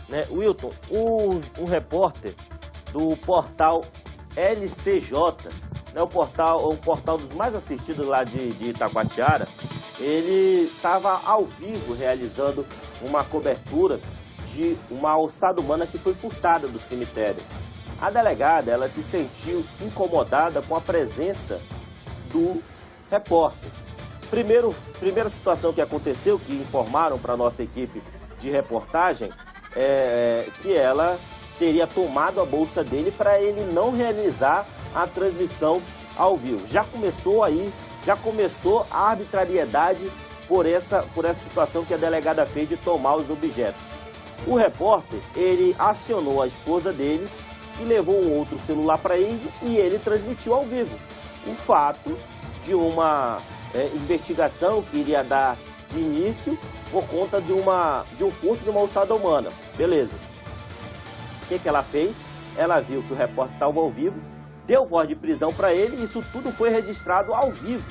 né, Wilton, um repórter do portal LCJ, né, um portal dos mais assistidos lá de Itacoatiara, ele estava ao vivo realizando uma cobertura de uma ossada humana que foi furtada do cemitério. A delegada, ela se sentiu incomodada com a presença do repórter. Primeira situação que aconteceu, que informaram para a nossa equipe de reportagem, que ela teria tomado a bolsa dele para ele não realizar a transmissão ao vivo. Já começou a arbitrariedade por essa situação que a delegada fez de tomar os objetos. O repórter, ele acionou a esposa dele, que levou um outro celular para ele e ele transmitiu ao vivo o fato de uma investigação que iria dar início por conta de um furto de uma ossada humana. Beleza. O que ela fez? Ela viu que o repórter estava ao vivo, deu voz de prisão para ele e isso tudo foi registrado ao vivo.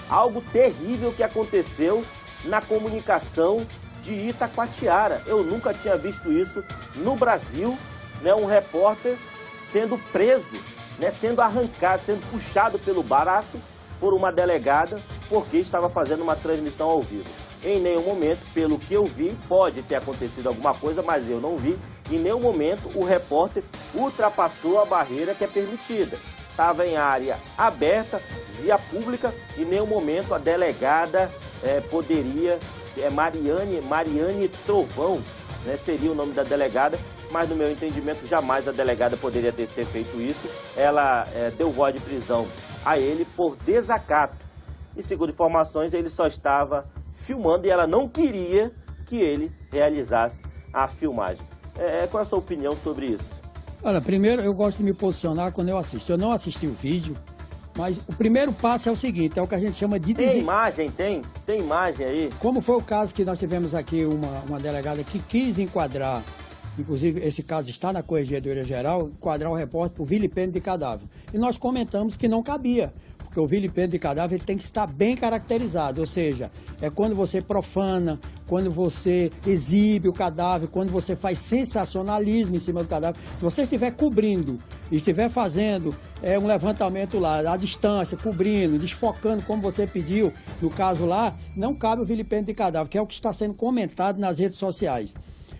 Algo terrível que aconteceu na comunicação de Itacoatiara. Eu nunca tinha visto isso no Brasil, né? Um repórter sendo preso, né? Sendo arrancado, sendo puxado pelo braço por uma delegada porque estava fazendo uma transmissão ao vivo. Em nenhum momento, pelo que eu vi, pode ter acontecido alguma coisa, mas eu não vi. Em nenhum momento o repórter ultrapassou a barreira que é permitida. Estava em área aberta, via pública, e em nenhum momento a delegada poderia, Mariane Trovão, né, seria o nome da delegada, mas no meu entendimento jamais a delegada poderia ter feito isso. Ela deu voz de prisão a ele por desacato. E segundo informações, ele só estava filmando e ela não queria que ele realizasse a filmagem. Qual é a sua opinião sobre isso? Olha, primeiro eu gosto de me posicionar quando eu assisto. Eu não assisti o vídeo, mas o primeiro passo é o seguinte, é o que a gente chama de... Tem imagem? Tem imagem aí? Como foi o caso que nós tivemos aqui, uma delegada que quis enquadrar, inclusive esse caso está na Corregedoria Geral, enquadrar o repórter por vilipêndio de cadáver. E nós comentamos que não cabia, porque o vilipêndio de cadáver ele tem que estar bem caracterizado, ou seja, é quando você profana, quando você exibe o cadáver, quando você faz sensacionalismo em cima do cadáver. Se você estiver cobrindo, estiver fazendo um levantamento lá, à distância, cobrindo, desfocando como você pediu, no caso lá, não cabe o vilipêndio de cadáver, que é o que está sendo comentado nas redes sociais.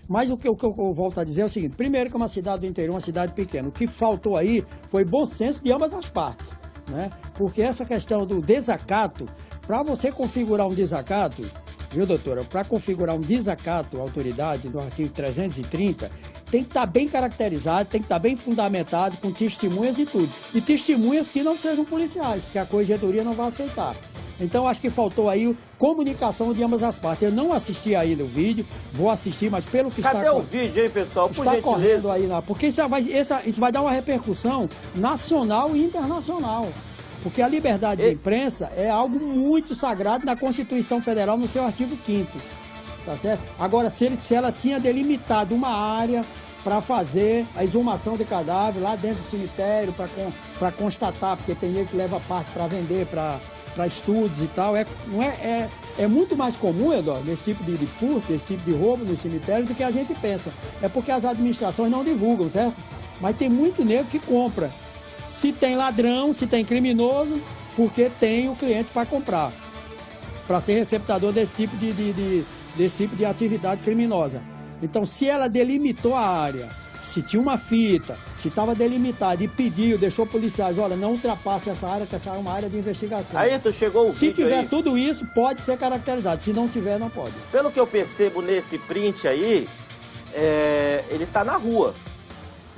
Mas o que eu volto a dizer é o seguinte, primeiro que é uma cidade do interior, uma cidade pequena, o que faltou aí foi bom senso de ambas as partes, né? Porque essa questão do desacato, para você configurar um desacato, viu, doutora? Para configurar um desacato à autoridade do artigo 330, tem que estar bem caracterizado, tem que estar bem fundamentado, com testemunhas e tudo. E testemunhas que não sejam policiais, porque a Corregedoria não vai aceitar. Então, acho que faltou aí comunicação de ambas as partes. Eu não assisti ainda o vídeo, vou assistir, mas pelo que Cadê o vídeo aí, pessoal? Por está gentileza. correndo aí, porque isso vai dar uma repercussão nacional e internacional. Porque a liberdade de imprensa é algo muito sagrado na Constituição Federal, no seu artigo 5º, tá certo? Agora, se ela tinha delimitado uma área para fazer a exumação de cadáver lá dentro do cemitério, para constatar, porque tem gente que leva parte para vender, para estudos e tal, é muito mais comum, Eduardo, esse tipo de furto, esse tipo de roubo no cemitério do que a gente pensa. É porque as administrações não divulgam, certo? Mas tem muito nego que compra. Se tem ladrão, se tem criminoso, porque tem o cliente para comprar, para ser receptador desse tipo de atividade criminosa. Então, se ela delimitou a área, se tinha uma fita, se estava delimitado e pediu, deixou policiais, olha, não ultrapasse essa área, que essa é uma área de investigação. Aí, tu chegou o vídeo. Se tiver tudo isso, pode ser caracterizado. Se não tiver, não pode. Pelo que eu percebo nesse print aí, ele está na rua.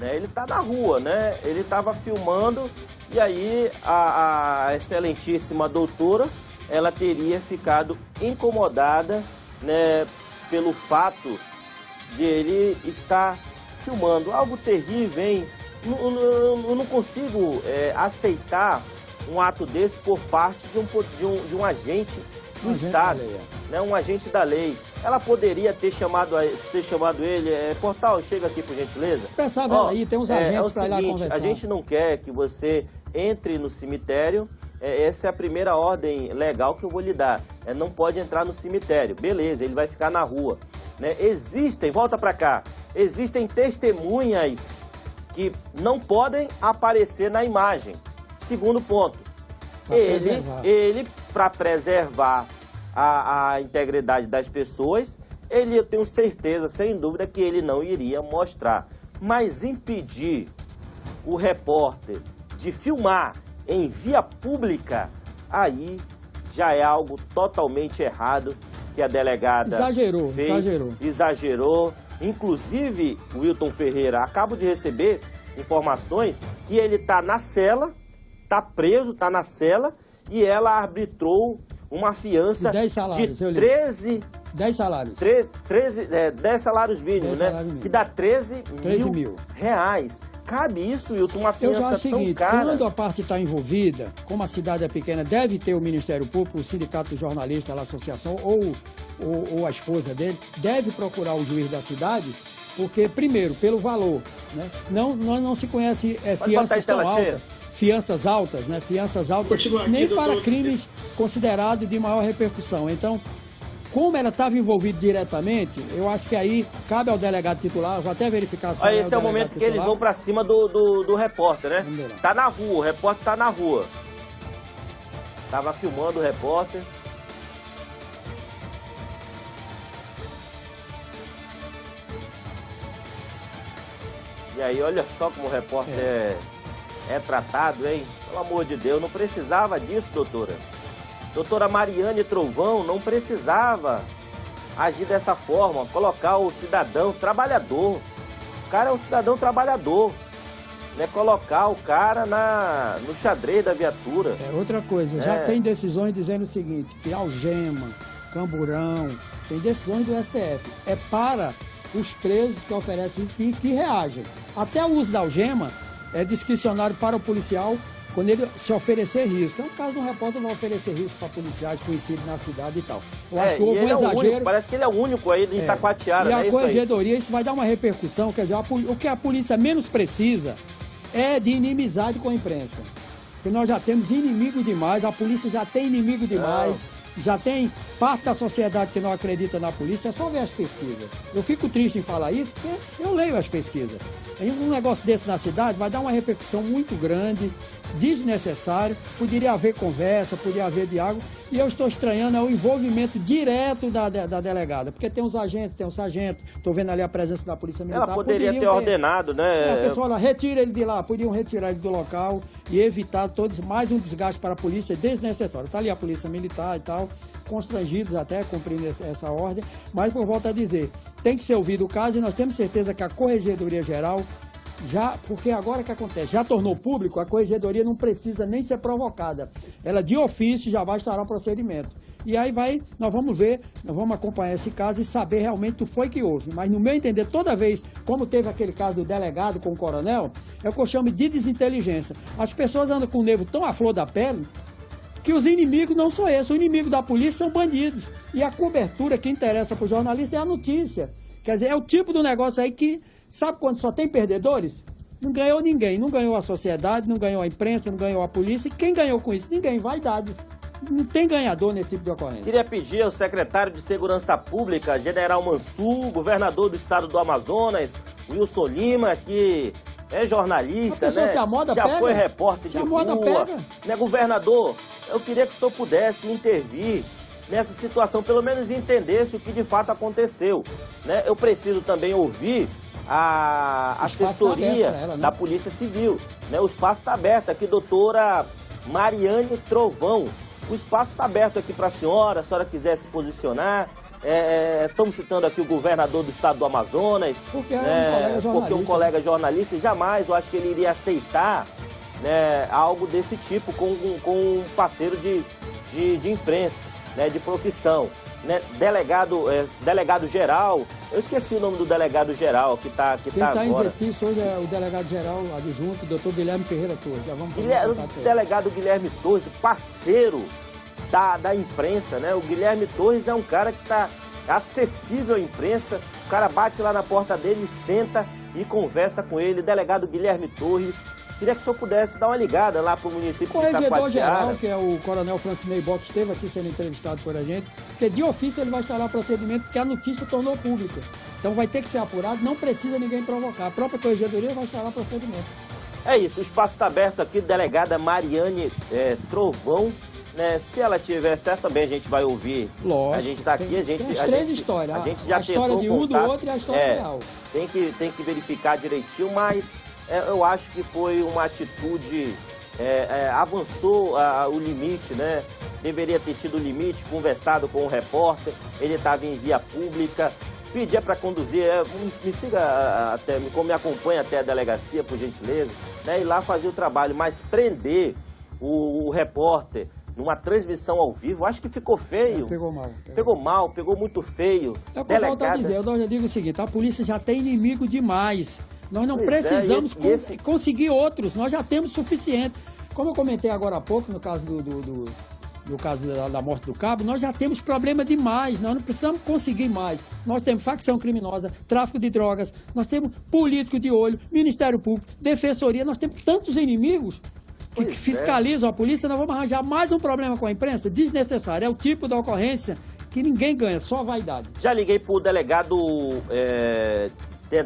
Ele está na rua, né? Ele estava filmando e aí a excelentíssima doutora, ela teria ficado incomodada, né, pelo fato de ele estar filmando. Algo terrível, hein? Eu não consigo aceitar um ato desse por parte de um agente do Estado, né? Um agente da lei. Ela poderia ter chamado ele, Portal, chega aqui por gentileza. Pensava aí, tem uns agentes para ir lá conversar. A gente não quer que você entre no cemitério essa é a primeira ordem legal que eu vou lhe dar. Não pode entrar no cemitério. Beleza, ele vai ficar na rua. Né? Volta para cá, existem testemunhas que não podem aparecer na imagem. Segundo ponto, ele para preservar a integridade das pessoas, eu tenho certeza, sem dúvida, que ele não iria mostrar. Mas impedir o repórter de filmar em via pública, aí já é algo totalmente errado que a delegada exagerou. Inclusive, Wilton Ferreira, acabo de receber informações que ele está na cela, está preso, está na cela, e ela arbitrou uma fiança 10 salários, de 13... 10 salários. 10 salários mínimos, 10 né? salários mínimos. Que dá 13 mil reais. Cabe isso, Wilton, uma fiança tão cara? Quando a parte está envolvida, como a cidade é pequena, deve ter o Ministério Público, o Sindicato Jornalista, a associação, ou a esposa dele, deve procurar o juiz da cidade, porque, primeiro, pelo valor, né? Não se conhece fianças tão altas. Fianças altas, né? Fianças altas, nem para crimes considerados de maior repercussão. Então, como ela estava envolvida diretamente, eu acho que aí cabe ao delegado titular, vou até verificar se esse é o momento que eles vão para cima do repórter, né? Tá na rua, o repórter tá na rua. Tava filmando o repórter. E aí, olha só como o repórter é tratado, hein? Pelo amor de Deus, não precisava disso, doutora. Doutora Mariane Trovão não precisava agir dessa forma, colocar o cidadão trabalhador. O cara é um cidadão trabalhador, né? Colocar o cara no xadrez da viatura. Outra coisa, já tem decisões dizendo o seguinte, que algema, camburão, tem decisões do STF. É para os presos que oferecem isso que reagem. Até o uso da algema é discricionário para o policial, quando ele se oferecer risco. É o caso de um repórter vai oferecer risco para policiais conhecidos na cidade e tal. Eu acho que houve um exagero. Parece que ele é o único aí em Itacoatiara, né? E a corregedoria, isso vai dar uma repercussão. Quer dizer, o que a polícia menos precisa é de inimizade com a imprensa. Porque nós já temos inimigo demais, a polícia já tem inimigo demais. Já tem parte da sociedade que não acredita na polícia, é só ver as pesquisas. Eu fico triste em falar isso, porque eu leio as pesquisas. Um negócio desse na cidade vai dar uma repercussão muito grande, desnecessário, poderia haver conversa, poderia haver diálogo, e eu estou estranhando o envolvimento direto da delegada, porque tem os agentes, tem o sargento, estou vendo ali a presença da polícia militar. Ela poderia ter ordenado, né? A pessoa retira ele de lá, podiam retirar ele do local e evitar mais um desgaste para a polícia desnecessário. Está ali a polícia militar e tal, constrangidos até cumprindo essa ordem, mas por volta a dizer, tem que ser ouvido o caso e nós temos certeza que a Corregedoria Geral porque agora o que acontece, já tornou público, a corregedoria não precisa nem ser provocada. Ela de ofício já vai instaurar o procedimento. E aí nós vamos ver, nós vamos acompanhar esse caso e saber realmente o que foi que houve. Mas no meu entender, toda vez, como teve aquele caso do delegado com o coronel, é o que eu chamo de desinteligência. As pessoas andam com o nervo tão à flor da pele que os inimigos não são esses. O inimigo da polícia são bandidos. E a cobertura que interessa para o jornalista é a notícia. Quer dizer, é o tipo do negócio aí que, sabe quando só tem perdedores? Não ganhou ninguém. Não ganhou a sociedade, não ganhou a imprensa, não ganhou a polícia. E quem ganhou com isso? Ninguém. Vaidades. Não tem ganhador nesse tipo de ocorrência. Queria pedir ao secretário de Segurança Pública, General Mansur, governador do estado do Amazonas, Wilson Lima, que é jornalista, né? Se a moda já pega, foi repórter de rua. Pega. Né, governador, eu queria que o senhor pudesse intervir nessa situação, pelo menos entendesse o que de fato aconteceu. Né? Eu preciso também ouvir a assessoria da Polícia Civil. Né? O espaço está aberto aqui, doutora Mariane Trovão. O espaço está aberto aqui para a senhora quiser se posicionar. Estamos citando aqui o governador do estado do Amazonas. Porque é um colega jornalista, e jamais eu acho que ele iria aceitar, né, algo desse tipo com um parceiro de imprensa, né, de profissão. Né, delegado geral, eu esqueci o nome do delegado geral que está agora. Quem está em exercício hoje é o delegado geral adjunto, doutor Guilherme Ferreira Torres. Já vamos o delegado Guilherme Torres, parceiro da imprensa, né? O Guilherme Torres é um cara que está acessível à imprensa, cara bate lá na porta dele, senta e conversa com ele. Delegado Guilherme Torres, queria que o senhor pudesse dar uma ligada lá para o município de Itacoatiara. O corregedor-geral, que é o coronel Francinei Bock, esteve aqui sendo entrevistado por a gente, porque de ofício ele vai instalar procedimento, porque a notícia tornou pública. Então vai ter que ser apurado, não precisa ninguém provocar. A própria corregedoria vai instalar procedimento. É isso, o espaço está aberto aqui, delegada Mariane Trovão. Né, se ela tiver certo também, a gente vai ouvir. Lógico. A gente está aqui, a gente... Tem as três histórias. A gente já a história de um, do outro e a história real. Tem que verificar direitinho, mas eu acho que foi uma atitude... avançou o limite, né? Deveria ter tido o limite, conversado com o repórter, ele estava em via pública, pedia para conduzir, me siga até, me acompanha até a delegacia, por gentileza, né? Ir lá fazer o trabalho, mas prender o repórter numa transmissão ao vivo, acho que ficou feio. Pegou muito feio. É o que eu volto a dizer, eu já digo o seguinte, a polícia já tem inimigo demais. Nós não precisamos conseguir outros, nós já temos suficiente. Como eu comentei agora há pouco, no caso no caso da morte do cabo, nós já temos problema demais, nós não precisamos conseguir mais. Nós temos facção criminosa, tráfico de drogas, nós temos político de olho, Ministério Público, Defensoria, nós temos tantos inimigos que fiscalizam a polícia, nós vamos arranjar mais um problema com a imprensa desnecessário. É o tipo de ocorrência que ninguém ganha, só vaidade. Já liguei para o delegado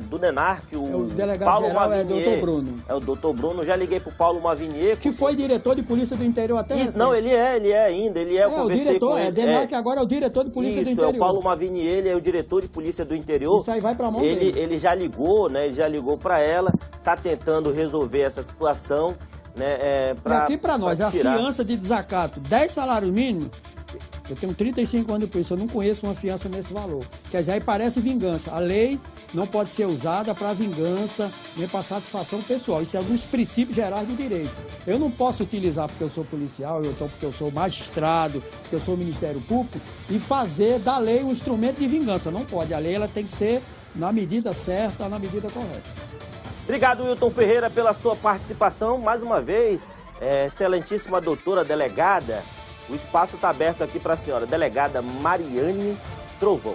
do DENARC, o delegado Paulo geral Mavinier. É o Dr. Bruno. É o Dr. Bruno, já liguei para o Paulo Mavinier. Que foi diretor de polícia do interior até recente. Não, ele é ainda, eu conversei diretor, com ele. DENARC agora é o diretor de polícia do interior. Isso, é o Paulo Mavinier, ele é o diretor de polícia do interior. Isso aí vai para a mão dele. Ele já ligou, né, ele já ligou para ela, está tentando resolver essa situação. Né, e aqui para nós, a fiança de desacato, 10 salários mínimos, eu tenho 35 anos de polícia, eu não conheço uma fiança nesse valor. Quer dizer, aí parece vingança. A lei não pode ser usada para vingança, nem para satisfação pessoal. Isso é um dos princípios gerais do direito. Eu não posso utilizar porque eu sou policial, porque eu sou magistrado, porque eu sou Ministério Público, e fazer da lei um instrumento de vingança. Não pode. A lei ela tem que ser na medida certa, na medida correta. Obrigado, Wilton Ferreira, pela sua participação. Mais uma vez, excelentíssima doutora delegada, o espaço está aberto aqui para a senhora, delegada Mariane Trovão.